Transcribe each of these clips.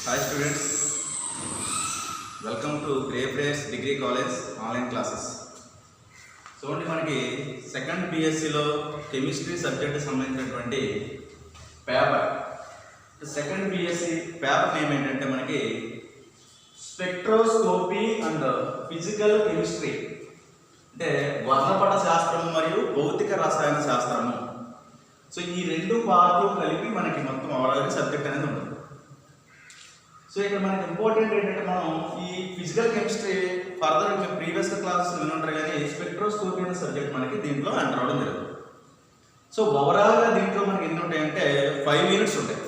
Hi students, welcome to Grey Friars Degree College online classes. చూడండి మనకి second బిఎస్సిలో chemistry subject సంబంధించినటువంటి paper second BSc paper name ఏంటంటే మనకి spectroscopy and physical chemistry అంటే వర్ణపట శాస్త్రము మరియు భౌతిక రసాయన శాస్త్రము. సో ఈ రెండు పార్ట్లు కలిపి మనకి మొత్తం ఓవరాల్గా సబ్జెక్ట్ అనేది ఉంటుంది. సో ఇక్కడ మనకి ఇంపార్టెంట్ ఏంటంటే మనం ఈ ఫిజికల్ కెమిస్ట్రీ ఫర్దర్ మేము ప్రీవియస్ క్లాసెస్ వినుంటారు కానీ స్పెక్ట్రోస్కోపీ అనే సబ్జెక్ట్ మనకి దీంట్లో ఎంటర్ అవడం జరుగుతుంది. సో ఓవరాల్గా దీంట్లో మనకి ఎన్ని ఉంటాయంటే 5 యూనిట్స్ ఉంటాయి.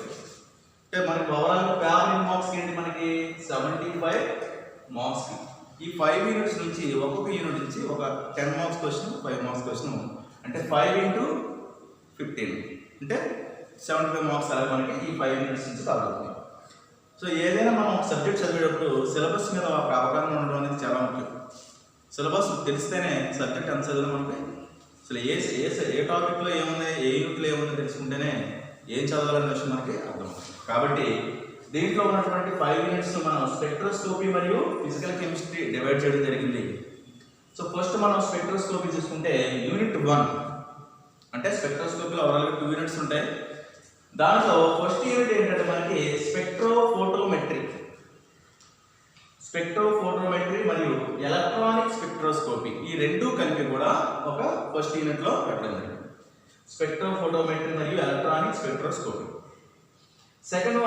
అంటే మనకి ఓవరాల్గా పేపర్ మార్క్స్కి ఏంటి మనకి 75 మార్క్స్కి ఈ 5 యూనిట్స్ నుంచి ఒక్కొక్క యూనిట్ నుంచి ఒక 10 మార్క్స్ క్వశ్చన్ 5 మార్క్స్ క్వశ్చన్ అంటే 5 into 15 అంటే 75 మార్క్స్ అలాగే మనకి ఈ 5 యూనిట్స్ నుంచి కావాలి. సో ఏదైనా మనం సబ్జెక్ట్ చదివేటప్పుడు సిలబస్ మీద ఒక అవగాహన ఉండడం అనేది చాలా ముఖ్యం. సిలబస్ తెలిస్తేనే సబ్జెక్ట్ ఎంత చదివినా మనకి అసలు ఏ టాపిక్లో ఏముంది ఏ యూనిట్లో ఏముంది తెలుసుకుంటేనే ఏం చదవాలనే విషయం మనకి అర్థమవుతుంది. కాబట్టి దీంట్లో ఉన్నటువంటి 5 యూనిట్స్ మనం స్పెక్ట్రోస్కోపీ మరియు ఫిజికల్ కెమిస్ట్రీ డివైడ్ చేయడం జరిగింది. సో ఫస్ట్ మనం స్పెక్ట్రోస్కోపీ చూసుకుంటే యూనిట్ 1 అంటే స్పెక్ట్రోస్కోపీలో ఓవరాల్గా 2 యూనిట్స్ ఉంటాయి. దాంట్లో ఫస్ట్ యూనిట్ ఏంటంటే మనకి స్పెక్ట్రోఫోటోమెట్రీ మరియు ఎలక్ట్రానిక్ స్పెక్ట్రోస్కోపీ ఈ రెండు కలిపి కూడా ఒక ఫస్ట్ యూనిట్లో పెట్టడం జరిగింది. స్పెక్ట్రోఫోటోమెట్రీ మరియు ఎలక్ట్రానిక్ స్పెక్ట్రోస్కోపీ. సెకండ్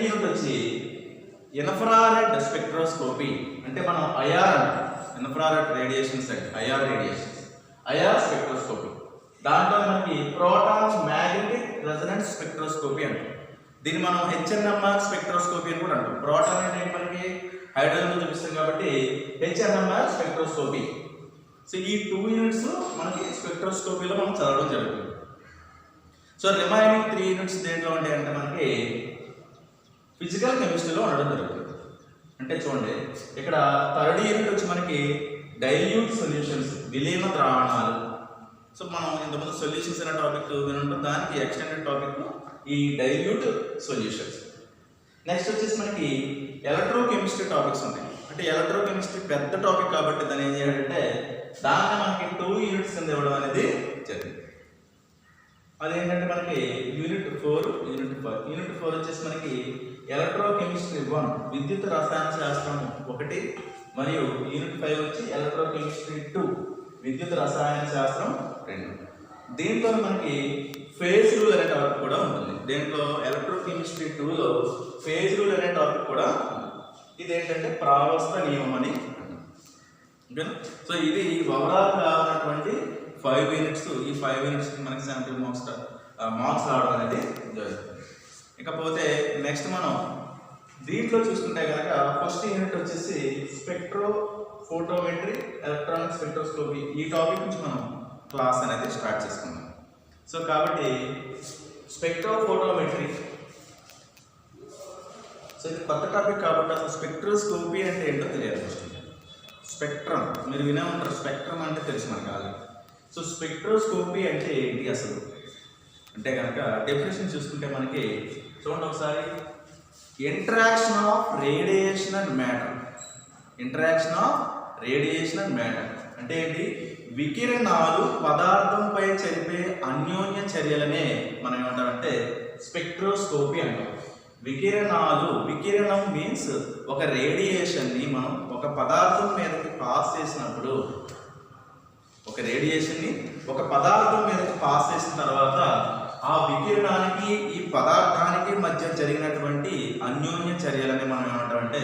యూనిట్ వచ్చి ఇన్ఫ్రారెడ్ స్పెక్ట్రోస్కోపీ అంటే మనం ఇన్ఫ్రారెడ్ రేడియేషన్స్ ఐఆర్ స్పెక్ట్రోస్కోపీ. దాంట్లో మనకి ప్రోటాన్ మ్యాగ్నెటిక్ రెజొనెన్స్ స్పెక్ట్రోస్కోపీ అంటాం. దీన్ని మనం హెచ్ఎన్ఎంఆర్ స్పెక్ట్రోస్కోపీ అని కూడా అంటాం. ప్రోటాన్ అంటే మనకి హైడ్రోజన్ చూపిస్తాం కాబట్టి హెచ్ఎన్ఎంఆర్ స్పెక్ట్రోస్కోపీ. సో ఈ 2 యూనిట్స్ మనకి స్పెక్ట్రోస్కోపీలో మనం చదవడం జరుగుతుంది. సో రిమైనింగ్ 3 యూనిట్స్ దేంట్లో ఉంటాయంటే మనకి ఫిజికల్ కెమిస్ట్రీలో ఉండడం జరుగుతుంది. అంటే చూడండి ఇక్కడ థర్డ్ యూనిట్ వచ్చి మనకి డైల్యూట్ సొల్యూషన్స్ విలీన ద్రావణాలు. సో మనం ఇంతకుముందు సొల్యూషన్స్ అనే టాపిక్ వినుంటాం, దానికి ఎక్స్టెండెడ్ టాపిక్ ఈ డైల్యూట్ సొల్యూషన్స్. నెక్స్ట్ వచ్చేసి మనకి ఎలక్ట్రోకెమిస్ట్రీ టాపిక్స్ ఉంటాయి. అంటే ఎలక్ట్రోకెమిస్ట్రీ పెద్ద టాపిక్ కాబట్టి దాన్ని ఏం చేయాలంటే దాన్ని మనకి 2 యూనిట్స్ కింద ఇవ్వడం అనేది జరిగింది. అదేంటంటే మనకి యూనిట్ 4 యూనిట్ 4 వచ్చేసి మనకి ఎలక్ట్రోకెమిస్ట్రీ 1 విద్యుత్ రసాయన శాస్త్రం 1 మరియు యూనిట్ 5 వచ్చి ఎలక్ట్రోకెమిస్ట్రీ 2 విద్యుత్ రసాయన శాస్త్రం 2. దీంట్లో మనకి ఫేజ్ రూల్ అనే టాపిక్ కూడా ఉంటుంది. దీంట్లో ఎలక్ట్రోకెమిస్ట్రీ 2లో ఫేజ్ రూల్ అనే టాపిక్ కూడా ఇది ఏంటంటే ప్రావస్థ నియమం అని. ఓకేనా? సో ఇది ఓవరాల్గా ఉన్నటువంటి 5 యూనిట్స్. ఈ 5 యూనిట్స్ మనకి 70 మార్క్స్ రావడం అనేది జరుగుతుంది. ఇకపోతే నెక్స్ట్ మనం దీంట్లో చూసుకుంటే కనుక ఫస్ట్ యూనిట్ వచ్చేసి స్పెక్ట్రోఫోటోమెట్రీ ఎలక్ట్రానిక్ స్పెక్ట్రోస్కోపీ ఈ టాపిక్ నుంచి మనం క్లాస్ అనేది స్టార్ట్ చేసుకున్నాం. సో కాబట్టి స్పెక్ట్రోఫోటోమెట్రీ సో ఇది కొత్త టాపిక్ కాబట్టి అసలు స్పెక్ట్రోస్కోపీ అంటే ఏంటో తెలియాలి. స్పెక్ట్రమ్ మీరు వినే ఉంటారు, స్పెక్ట్రమ్ అంటే తెలుసు మనకు కాదు. సో స్పెక్ట్రోస్కోపీ అంటే ఏంటి అసలు అంటే కనుక డెఫినేషన్ చూసుకుంటే మనకి చూడండి ఒకసారి interaction of radiation and matter అంటే ఏంటి? వికిరణాలు పదార్థంపై జరిపే అన్యోన్య చర్యలనే మనం ఏమంటామంటే స్పెక్ట్రోస్కోపీ అంటాం. వికిరణం మీన్స్ ఒక రేడియేషన్ని మనం ఒక పదార్థం మీదకి పాస్ చేసినప్పుడు ఒక పదార్థం మీదకి పాస్ చేసిన తర్వాత ఆ వికిరణానికి ఈ పదార్థానికి మధ్య జరిగినటువంటి అన్యోన్య చర్యలని మనం ఏమంటామంటే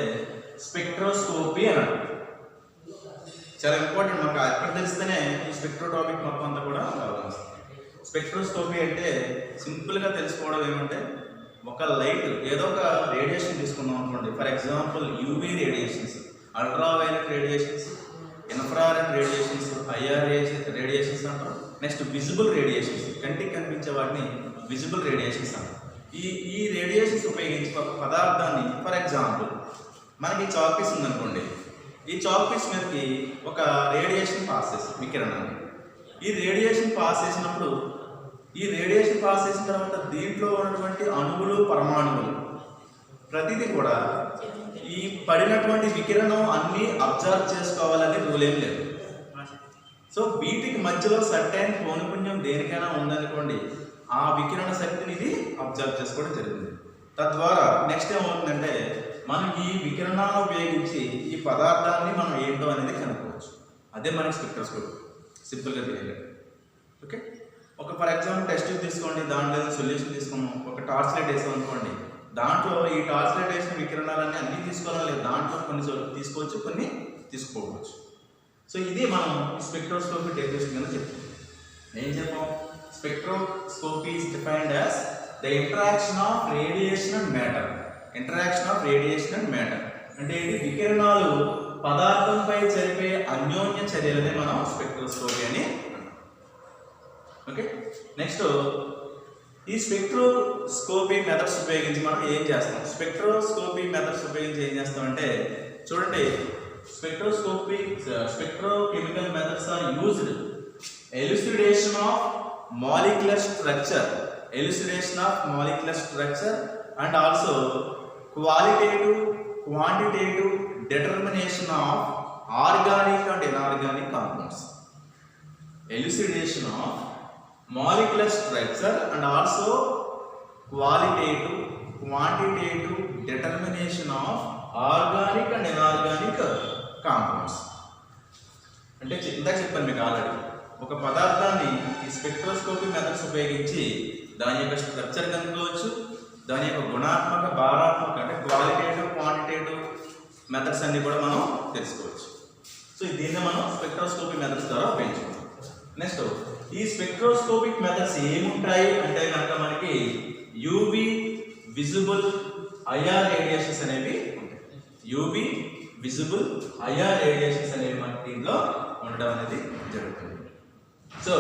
స్పెక్ట్రోస్కోపీ అని అంటాం. చాలా ఇంపార్టెంట్, మనకు ఎక్కడ తెలిస్తేనే ఈ స్పెక్ట్రో టాపిక్ మొత్తం అంతా కూడా అవగాహన. స్పెక్ట్రోస్కోపీ అంటే సింపుల్గా తెలుసుకోవడం ఏమంటే ఒక లైట్ ఏదో ఒక రేడియేషన్ తీసుకుందాం అనుకోండి. For example UV radiations, ultraviolet radiations, infrared radiations, IR radiations అంటారు. నెక్స్ట్ విజిబుల్ రేడియేషన్స్, కంటికి కనిపించే వాటిని విజిబుల్ రేడియేషన్స్ అంటారు. ఈ రేడియేషన్స్ ఉపయోగించి ఒక పదార్థాన్ని ఫర్ ఎగ్జాంపుల్ మనకి చాక్ పీస్ ఉందనుకోండి, ఈ చాక్ పీస్ మీదకి ఒక రేడియేషన్ పాస్ చేస్తుంది వికిరణాన్ని. ఈ రేడియేషన్ పాస్ చేసినప్పుడు ఈ రేడియేషన్ పాస్ చేసిన తర్వాత దీంట్లో ఉన్నటువంటి అణువులు పరమాణువులు ప్రతిదీ కూడా ఈ పడినటువంటి వికిరణం అన్ని అబ్జర్వ్ చేసుకోవాలని రూల్ ఏం లేదు. సో వీటికి మధ్యలో సర్టైన్ పౌనపున్యం దేనికైనా ఉందనుకోండి, ఆ వికిరణ శక్తిని ఇది అబ్జర్వ్ చేసుకోవడం జరుగుతుంది. తద్వారా నెక్స్ట్ ఏమవుతుందంటే మనం ఈ వికిరణాలను ఉపయోగించి ఈ పదార్థాన్ని మనం ఏంటో అనేది కనుక్కోవచ్చు. అదే మనకి స్పెక్ట్రోస్కోపీ సింపుల్గా తెలియాలి. ఓకే, ఒక ఫర్ ఎగ్జాంపుల్ టెస్ట్ తీసుకోండి, దాంట్లో సొల్యూషన్ తీసుకున్నాం, ఒక టార్చ్ లైట్ వేసాం అనుకోండి, దాంట్లో ఈ టార్చ్ లైట్ వేసిన వికిరణాలన్నీ అన్నీ తీసుకోవాలని లేదు, దాంట్లో కొన్ని తీసుకోవచ్చు, కొన్ని తీసుకోవచ్చు. సో ఇది మనం స్పెక్ట్రోస్కోపీ డెఫినేషన్ కింద చెప్తాం. ఏం చెప్పాం? Spectroscopy is defined as the interaction of radiation and matter. Interaction of radiation and matter అంటే ఇది వికిరణాలు పదార్థంపై జరిపే అన్యోన్య చర్యలనే మనం స్పెక్ట్రోస్కోపీ అని అంటాం. ఓకే, నెక్స్ట్ ఈ స్పెక్ట్రోస్కోపీ మెథడ్స్ ఉపయోగించి మనం ఏం చేస్తాం? స్పెక్ట్రోస్కోపీ మెథడ్స్ ఉపయోగించి ఏం చేస్తామంటే చూడండి, spectrochemical methods are used elucidation of molecular structure and also qualitative quantitative determination of organic and inorganic compounds. Elucidation of molecular structure and also qualitative quantitative determination of organic and inorganic compounds. అంటే ఇందాక చెప్పాను మీకు already, ఒక పదార్థాన్ని ఈ spectroscopy methods ఉపయోగించి దాని యొక్క స్ట్రక్చర్ కనుక్కోవచ్చు, దాని యొక్క గుణాత్మక భారాత్మక అంటే క్వాలిటేటివ్ క్వాంటిటేటివ్ మెథడ్స్ అన్ని కూడా మనం తెలుసుకోవచ్చు. సో దీన్ని మనం స్పెక్ట్రోస్కోపీ మెథడ్స్ ద్వారా ఉపయోగించుకుంటాం. నెక్స్ట్ ఈ స్పెక్ట్రోస్కోపిక్ మెథడ్స్ ఏముంటాయి అంటే కనుక మనకి యూవి విజిబుల్ ఐఆర్ రేడియేషన్స్ అనేవి యూవి విజిబుల్ ఐఆర్ రేడియేషన్స్ అనేవి మనకి దీంట్లో ఉండడం అనేది జరుగుతుంది. సో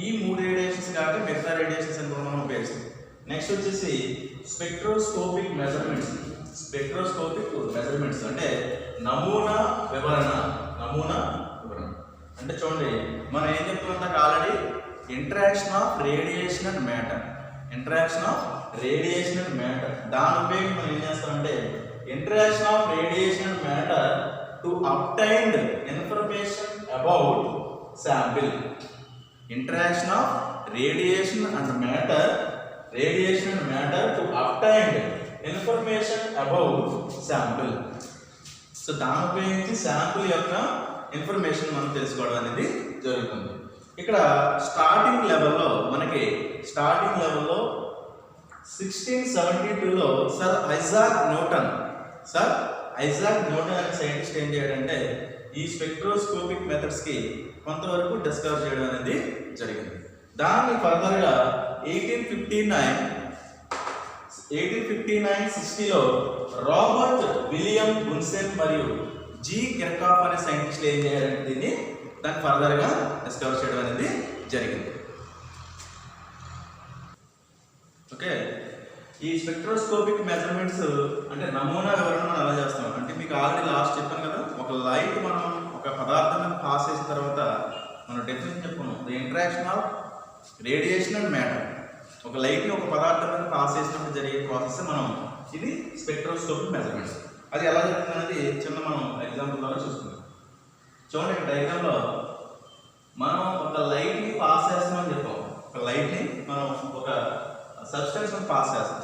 ఈ మూడు రేడియేషన్స్ కాక మిగతా రేడియేషన్స్ అని కూడా మనం ఉపయోగిస్తాం. నెక్స్ట్ వచ్చేసి స్పెక్ట్రోస్కోపిక్ మెజర్మెంట్స్ అంటే నమూనా వివరణ అంటే చూడండి, మనం ఏం చెప్తున్నాం already, interaction of radiation and matter దాని ఉపయోగం మనం ఏం చేస్తామంటే interaction of radiation and matter to obtain information about sample. Interaction of radiation and matter to obtain information about sample. So దాని ఉపయోగించి శాంపిల్ యొక్క ఇన్ఫర్మేషన్ మనం తెలుసుకోవడం అనేది జరుగుతుంది. ఇక్కడ స్టార్టింగ్ లెవెల్లో 1672లో సర్ ఐజాక్ న్యూటన్ అనే సైంటిస్ట్ ఏం చేయడంటే ఈ స్పెక్ట్రోస్కోపిక్ మెథడ్స్ కి కొంతవరకు డిస్కవర్ చేయడం అనేది జరిగింది. దాన్ని ఫర్దర్గా 1859-60లో రాబర్ట్ విలియం బున్సెన్ మరియు జి కిర్కాఫ్ అనే సైంటిస్టులు ఏం చేయాలంటే దాన్ని ఫర్దర్గా డిస్కవర్ చేయడం అనేది జరిగింది. ఓకే, ఈ స్పెక్ట్రోస్కోపిక్ మెజర్మెంట్స్ అంటే నమూనా వివరణ మనం ఎలా చేస్తాం అంటే మీకు ఆల్రెడీ లాస్ట్ చెప్పాను కదా, ఒక లైట్ మనం ఒక పదార్థం మీద పాస్ చేసిన తర్వాత మనం డెఫినేషన్ చెప్పుకున్నాం, the interaction of radiation and matter. ఒక లైట్ని ఒక పదార్థం మీద పాస్ చేసినప్పుడు జరిగే ప్రాసెస్ మనం ఇది స్పెక్ట్రోస్కోపిక్ మెజర్మెంట్స్. అది ఎలా జరుగుతుంది అనేది చిన్న మనం ఎగ్జాంపుల్ ద్వారా చూసుకుందాం. చూడండి, ఇక్కడ డయాగ్రామ్లో మనం ఒక లైట్ని పాస్ చేస్తామని చెప్పాం. ఒక లైట్ని మనం ఒక సబ్స్టెన్స్ పాస్ చేస్తాం.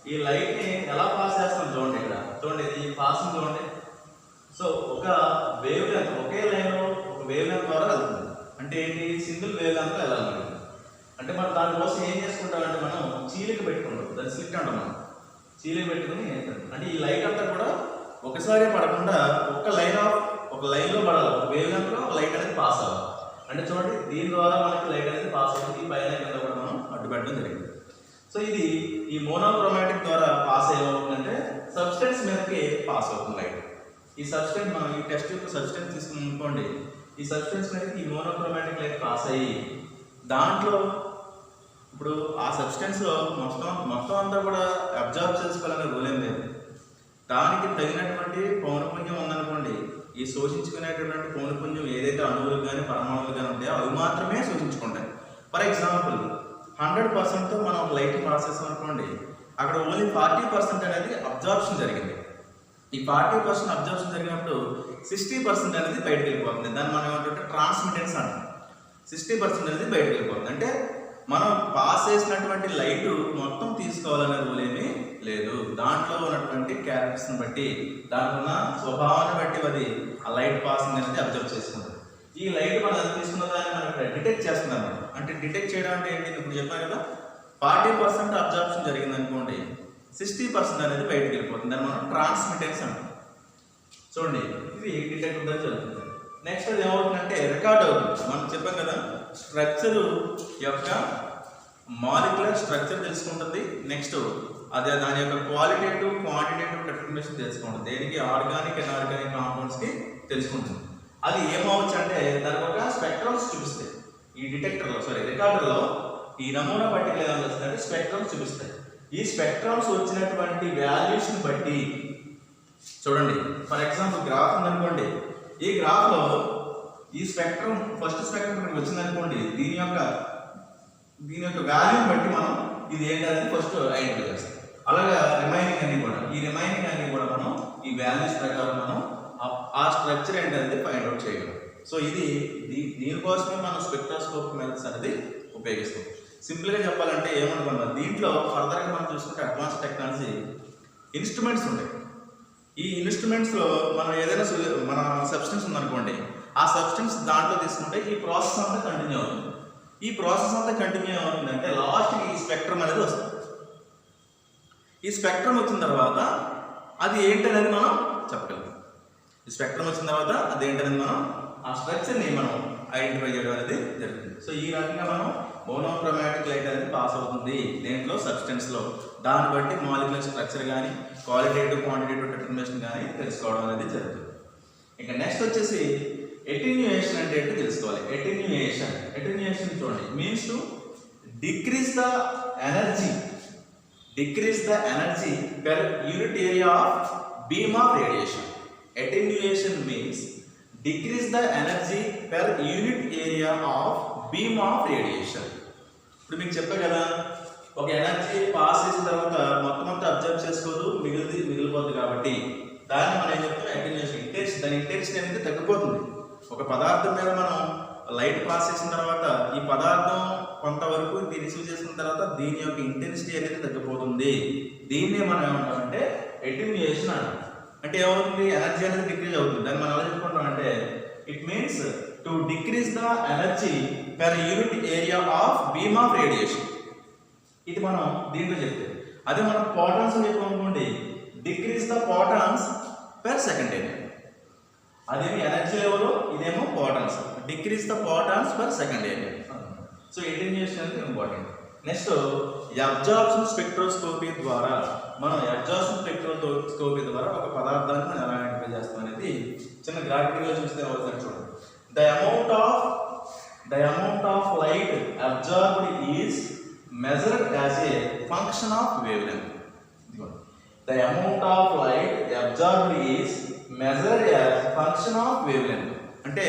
ఈ లైట్ని ఎలా పాస్ చేస్తాం చూడండి, ఇక్కడ చూడండి, ఈ పాసింగ్ చూడండి. సో ఒక వేవ్ లెంత్ ఒకే లైన్లో ఒక వేవ్ లెంత్ ద్వారా వెళ్తుంది. అంటే ఏంటి, సింగిల్ వేవ్ లెంత్ వెళ్ళాలి. అంటే మనం దానికోసం ఏం చేసుకుంటామంటే మనం చీలిక పెట్టుకుంటాం, దాన్ని స్లిట్ అంటాం. మనం చీలిక పెట్టుకుని అంటే ఈ లైట్ అంతా కూడా ఒకసారి పడకుండా ఒక లైన్లో పడాలి. ఒక వేవ్ లెంత్లో లైట్ అనేది పాస్ అవ్వాలి. అంటే చూడండి, దీని ద్వారా మనకి లైట్ అనేది పాస్ అవుతుంది. ఈ పైన కింద కూడా మనం అడ్డు పెట్టడం జరిగింది. సో ఇది ఈ మోనోక్రోమాటిక్ ద్వారా పాస్ ఏమవుతుందంటే సబ్స్టెన్స్ మీదకి పాస్ అవుతుంది లైట్. ఈ సబ్స్టెన్స్ మనం ఈ టెస్ట్ యొక్క సబ్స్టెన్స్ తీసుకుని అనుకోండి, ఈ సబ్స్టెన్స్ మీదకి ఈ మోనోక్రోమాటిక్ లైట్ పాస్ అయ్యి దాంట్లో ఇప్పుడు ఆ సబ్స్టెన్స్లో మొత్తం అంతా కూడా అబ్జర్వ్ చేసుకోవాలనే రూల్ ఏం లేదు. దానికి తగినటువంటి పౌనపుణ్యం ఉందనుకోండి, ఈ శోషించుకునేటటువంటి పౌనపుణ్యం ఏదైతే అణువులు కానీ పరమాణువులు కానీ ఉంటాయో అవి మాత్రమే శోషించుకుంటాయి. ఫర్ ఎగ్జాంపుల్ 100%తో మనం ఒక లైట్ పాస్ చేస్తాం అనుకోండి, అక్కడ ఓన్లీ 40% అనేది అబ్జార్ప్షన్ జరిగింది. ఈ 40% అబ్జార్ప్షన్ జరిగినప్పుడు 60% అనేది బయటకు వెళ్ళిపోతుంది. దాన్ని మనం ఏమంటే ట్రాన్స్మిటెన్స్ అంటాం. 60% అనేది బయటకు వెళ్ళిపోతుంది. అంటే మనం పాస్ చేసినటువంటి లైట్ మొత్తం తీసుకోవాలనే రూల్ ఏమీ లేదు. దాంట్లో ఉన్నటువంటి క్యారెక్టర్స్ని బట్టి, దాంట్లో ఉన్న స్వభావాన్ని బట్టి అది ఆ లైట్ పాసింగ్ అనేది అబ్జర్వ్ చేసుకుంటుంది. ఈ లైట్ మనం తీసుకున్న దాన్ని మనం ఇక్కడ డిటెక్ట్ చేస్తున్నాం. అంటే డిటెక్ట్ చేయడం అంటే ఏంటి? ఇప్పుడు చెప్పాను కదా, 40% అబ్జార్ప్షన్ జరిగింది అనుకోండి, 60% అనేది బయటకు వెళ్ళిపోతుంది. దాన్ని మనం ట్రాన్స్మిటెన్స్ అంటాం. చూడండి, ఇది డిటెక్ట్ ద్వారా జరుగుతుంది. నెక్స్ట్ అది ఏమవుతుందంటే రికార్డ్ అవుతుంది. మనం చెప్పాం కదా, స్ట్రక్చర్ యొక్క మాలిక్యులర్ స్ట్రక్చర్ తెలుసుకుంటుంది. నెక్స్ట్ అదే దాని యొక్క క్వాలిటేటివ్ క్వాంటిటేటివ్ డిటర్మినేషన్ తెలుసుకుంటుంది. దేనికి? ఆర్గానిక్ అండ్ ఆర్గానిక్ కాంపౌండ్స్కి తెలుసుకుంటుంది. అది ఏమవచ్చు అంటే దానికి ఒక స్పెక్ట్రమ్స్ చూపిస్తాయి. ఈ రికార్డర్లో ఈ నమూనా పట్టికలు ఏమైనా వస్తుందంటే స్పెక్ట్రమ్స్ చూపిస్తాయి. ఈ స్పెక్ట్రమ్స్ వచ్చినటువంటి వాల్యూస్ని బట్టి చూడండి, ఫర్ ఎగ్జాంపుల్ గ్రాఫ్ ఉందనుకోండి, ఈ గ్రాఫ్లో ఈ స్పెక్ట్రమ్ ఫస్ట్ స్పెక్ట్రమ్ వచ్చిందనుకోండి, దీని యొక్క వాల్యూని బట్టి మనం ఇది ఏంటనేది ఫస్ట్ ఐడెంటిఫై చేస్తాం. అలాగే రిమైనింగ్ అన్ని కూడా మనం ఈ వాల్యూస్ ప్రకారం మనం ఆ స్ట్రక్చర్ ఏంటనేది ఫైండ్ అవుట్ చేయగలం. సో ఇది దీనికోసమే మనం స్పెక్ట్రోస్కోప్ మెథడ్స్ అనేది ఉపయోగిస్తాం. సింపుల్గా చెప్పాలంటే ఏమనుకున్నాం, దీంట్లో ఫర్దర్గా మనం చూసుకుంటే అడ్వాన్స్ టెక్నాలజీ ఇన్స్ట్రుమెంట్స్ ఉంటాయి. ఈ ఇన్స్ట్రుమెంట్స్లో మనం ఏదైనా మన సబ్స్టెన్స్ ఉందనుకోండి, ఆ సబ్స్టెన్స్ దాంట్లో తీసుకుంటే ఈ ప్రాసెస్ అంతా కంటిన్యూ అవుతుంది. ఈ ప్రాసెస్ అంతా కంటిన్యూ అవుతుందంటే లాస్ట్కి ఈ స్పెక్ట్రమ్ అనేది వస్తుంది. ఈ స్పెక్ట్రమ్ వచ్చిన తర్వాత అది ఏంటనేది మనం చెప్పగలుగుతాం. ఈ స్పెక్ట్రమ్ వచ్చిన తర్వాత అది ఏంటనేది మనం ఆ స్ట్రక్చర్ని మనం ఐడెంటిఫై చేయడం అనేది జరుగుతుంది. సో ఈ రకంగా మనం మోనోక్రోమాటిక్ లైట్ అనేది పాస్ అవుతుంది దేంట్లో? సబ్స్టెన్స్లో. దాన్ని బట్టి మాలిక్యులర్ స్ట్రక్చర్ కానీ క్వాలిటేటివ్ క్వాంటిటేటివ్ డిటర్మినేషన్ కానీ తెలుసుకోవడం అనేది జరుగుతుంది. ఇంకా నెక్స్ట్ వచ్చేసి అటెన్యుయేషన్ అంటే ఏంటో తెలుసుకోవాలి. అటెన్యుయేషన్ చూడండి, means to decrease the energy per unit area of beam of radiation. Attenuation means decrease the energy per unit area of beam of radiation. ఇప్పుడు మీకు చెప్పా కదా, ఒక ఎనర్జీ పాస్ చేసిన తర్వాత మొత్తం అంతా అబ్జర్వ్ చేసుకోదు, మిగిలిపోతుంది. కాబట్టి దాన్ని మనం ఏం చెప్తాం? అటెన్యుయేషన్. దాని ఇంటెన్సిటీ అనేది తగ్గిపోతుంది. ఒక పదార్థం మీద మనం లైట్ పాస్ చేసిన తర్వాత ఈ పదార్థం కొంతవరకు ఇది రిసీవ్ చేసిన తర్వాత దీని యొక్క ఇంటెన్సిటీ అనేది తగ్గిపోతుంది. దీన్నే మనం ఏమంటామంటే అటెన్యుయేషన్ అంటాం. అంటే ఏమవుతుంది? ఎనర్జీ అనేది డిక్రీజ్ అవుతుంది. దాన్ని మనం ఎలా చెప్పుకుంటాం అంటే it means to decrease the energy per unit area of beam of radiation. ఇది మనం దీంట్లో చెప్తే, అదే మనం ఫోటాన్స్ చెప్పామనుకోండి, decrease the photons per second area. అదేమి ఎనర్జీ లెవెల్, ఇదేమో photons. Decrease the photons per second area. So attenuation అనేది ఇంపార్టెంట్. నెక్స్ట్ అబ్జార్ప్షన్ స్పెక్ట్రోస్కోపీ ద్వారా ఒక పదార్థాన్ని మనం ఎలా ఐడెంటిఫై చేస్తాం అనేది చిన్న గ్రాఫిక్గా చూస్తే అవుతుంది. చూడండి, the amount of light absorbed is measured as a function of wave length. The amount of light absorbed is measured as function of wave length. అంటే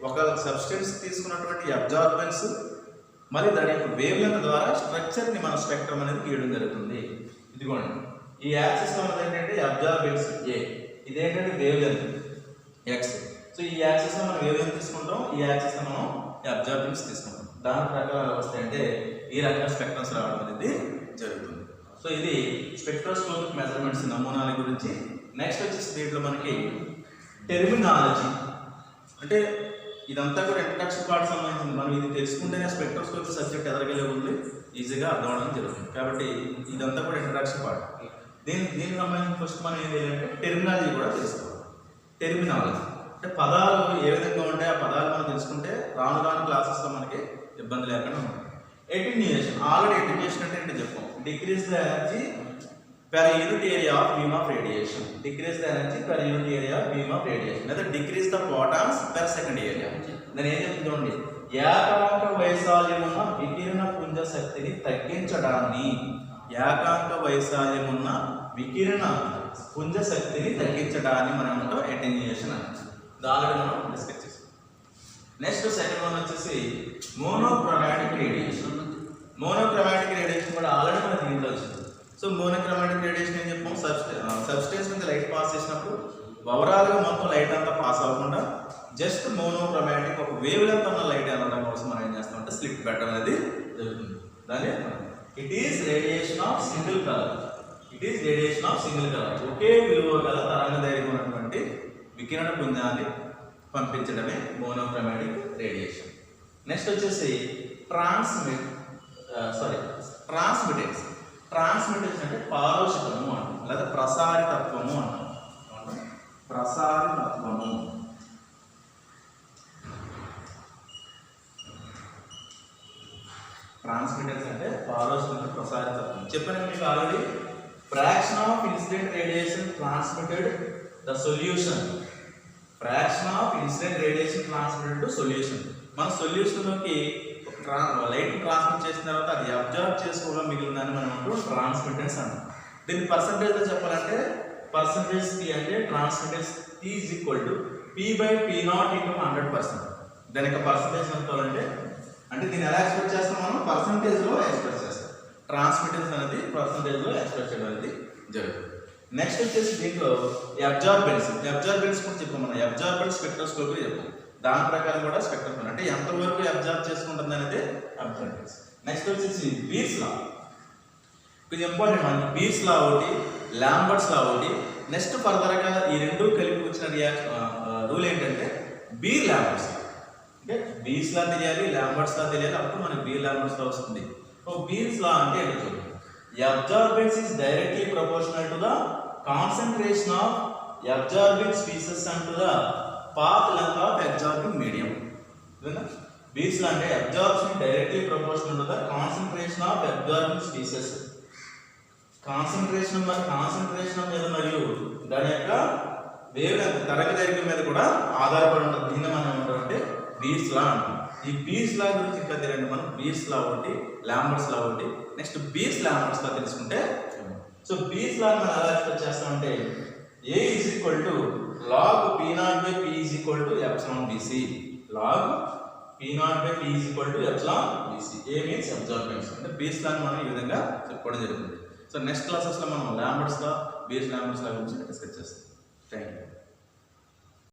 ఒక సబ్స్టెన్స్ తీసుకున్నటువంటి అబ్జార్బెన్స్ మళ్ళీ దాని యొక్క వేవ్ లెంగ్త్ ద్వారా స్ట్రక్చర్ని మన స్పెక్ట్రమ్ అనేది గీయడం జరుగుతుంది. ఇదిగోండి, ఈ యాక్సిస్లో ఉన్నది ఏంటంటే అబ్జార్బెన్స్ ఏ, ఇదేంటంటే వేవ్ లెంగ్త్ ఎక్స్. సో ఈ యాక్సిస్లో మనం వేవ్ లెంగ్త్ తీసుకుంటాం, ఈ యాక్సిస్లో మనం అబ్జార్బెన్స్ తీసుకుంటాం. దాని ప్రకారం వస్తాయంటే ఈ రకంగా స్పెక్ట్రమ్స్ రావడం అనేది జరుగుతుంది. సో ఇది స్పెక్ట్రోస్కోపిక్ మెజర్మెంట్స్ నమూనాల గురించి. నెక్స్ట్ వచ్చేసి దీంట్లో మనకి టెర్మినాలజీ, అంటే ఇదంతా కూడా ఇంట్రడక్షన్ పార్ట్ సంబంధించింది. మనం ఇది తెలుసుకుంటేనే స్పెక్ట్రోస్కోపీ సబ్జెక్ట్ ఎదరగలిగి ఈజీగా అర్థం అవడం జరుగుతుంది. కాబట్టి ఇదంతా కూడా ఇంట్రడక్షన్ పార్ట్. దీనికి సంబంధించి ఫస్ట్ మనం ఏం చేయాలంటే టెర్మినాలజీ కూడా తెలుసుకోవాలి. టెర్మినాలజీ అంటే పదాలు ఏ విధంగా ఉంటాయి, ఆ పదాలు మనం తెలుసుకుంటే రాను క్లాసెస్లో మనకి ఇబ్బంది లేకుండా ఉంటుంది. అటెన్యుయేషన్, ఆల్రెడీ అటెన్యుయేషన్ అంటే ఏంటో చెప్పాం. Decrease the energy per unit area of beam of radiation. Decrease the energy per unit area of beam of radiation. లేదా decrease the photons per second area. దాని ఏం చెప్తుంది చూడండి, ఏకాంక వైశాల్యమున్న వికిరణ పుంజ శక్తిని తగ్గించడాన్ని మనం ఏమంటాం? అటెన్యుయేషన్ అని. దానిలో మనం డిస్కస్ చేస్తాం. నెక్స్ట్ సెకండ్ వన్ వచ్చేసి మోనోక్రోమాటిక్ రేడియేషన్. మోనోక్రోమాటిక్ రేడియేషన్ కూడా ఆల్రెడీ మన దీంట్లో వచ్చింది. సో మోనోక్రోమాటిక్ రేడియేషన్ ఏం చెప్పాం? ఓవరాల్గా మొత్తం లైట్ అంతా పాస్ అవ్వకుండా జస్ట్ మోనోక్రోమాటిక్ ఒక వేవ్ లెంత్ ఉన్న లైట్ అనడం కోసం మనం ఏం చేస్తామంటే స్లిట్ పెట్టడం అనేది జరుగుతుంది. దాని it is radiation of single colour. It is radiation of single colour. ఒకే విలువ గల తరంగ దైర్ఘ్యం ఉన్నటువంటి వికిరణ పుంజాన్ని పంపించడమే మోనోక్రోమాటిక్ రేడియేషన్. నెక్స్ట్ వచ్చేసి ట్రాన్స్మిటెన్స్. ట్రాన్స్మిటెన్స్ అంటే పారోషికము అంటాం, లేదా ప్రసారితత్వము అంటాం. ప్రసారితత్వము. ట్రాన్స్మిటెన్స్ అంటే పారోషికము, ప్రసారితత్వం. చెప్పాను మీకు already. Fraction of incident radiation transmitted the solution. Fraction of incident radiation transmitted to solution. మన సొల్యూషన్లోకి లైట్ ట్రాన్స్మిట్ చేసిన తర్వాత అది అబ్జర్వ్ చేసుకోవడం మిగిలిందని మనం అంటూ ట్రాన్స్మిటెన్స్ అంటాం. దీన్ని పర్సంటేజ్లో చెప్పాలంటే పర్సంటేజ్ P అంటే transmittance P is equal to P/P0 into 100%. దానికి పర్సంటేజ్ అనుకోవాలంటే అంటే దీన్ని ఎలా ఎక్స్ప్రెస్ చేస్తాం మనం? పర్సంటేజ్లో ఎక్స్ప్రెస్ చేస్తాం. ట్రాన్స్మిటెన్స్ అనేది పర్సంటేజ్లో ఎక్స్ప్రెస్ చేయడం అనేది జరుగుతుంది. నెక్స్ట్ వచ్చేసి దీంట్లో అబ్జార్బెన్స్ కూడా చెప్పాం మనం. అబ్జార్బెన్స్ స్పెక్ట్రోస్కోపీ చెప్పాం. దాని ప్రకారం కూడా స్పెక్ట్రోస్కోపీ అంటే ఎంతవరకు అబ్జర్వ్ చేసుకుంటుంది అనేది అబ్జార్బెన్స్. నెక్స్ట్ వచ్చేసి బీర్స్ లా. కొంచెం ఇంపార్టెంట్ మనకి. బీర్స్ లా ఒకటి, లాంబర్ట్స్ లా ఒకటి. నెక్స్ట్ ఫర్దర్గా ఈ రెండు కలిపి వచ్చిన రూల్ ఏంటంటే బీర్ లాంబర్ట్స్. అంటే బీర్స్ లా తెలియాలి, లాంబర్ట్స్ లా తెలియాలి, అప్పుడు మనకి బీర్ లాంబర్ట్స్ లా వస్తుంది. సో బీర్స్ లా అంటే ఏంటో చూడండి. Absorbance is directly proportional to the concentration of absorbing species and to the path length of absorbing medium. Beer's law అంటే absorption directly proportional to the concentration of absorbing species. Concentration మీద మరియు దాని యొక్క wave length తరంగ దైర్ఘ్యం మీద కూడా ఆధారపడి ఉంటుంది. దీన్ని మనం ఏమంటామంటే బీర్స్ లా అంటాం. ఈ బీర్స్ లా గురించి ఇంకా తెలియండి మనం. బీర్స్ లా ఒకటి, లాంబర్ట్స్ లా ఒకటి. నెక్స్ట్ బీర్స్ లాంబర్ట్స్ లా తెలుసుకుంటే, సో బీర్స్ లా మనం ఎలా ఎక్స్ప్రెస్ చేస్తామంటే A is equal to log P0/P is equal to epsilon BC. log P0/P is equal to epsilon BC. A means absorbance. అంటే బీర్స్ లా మనం ఈ విధంగా చెప్పుకోవడం జరుగుతుంది. సో నెక్స్ట్ క్లాసెస్లో మనం లాంబర్ట్స్ లా, బీర్స్ లాంబర్ట్స్ లా గురించి డిస్కస్ చేస్తాం. Thank you.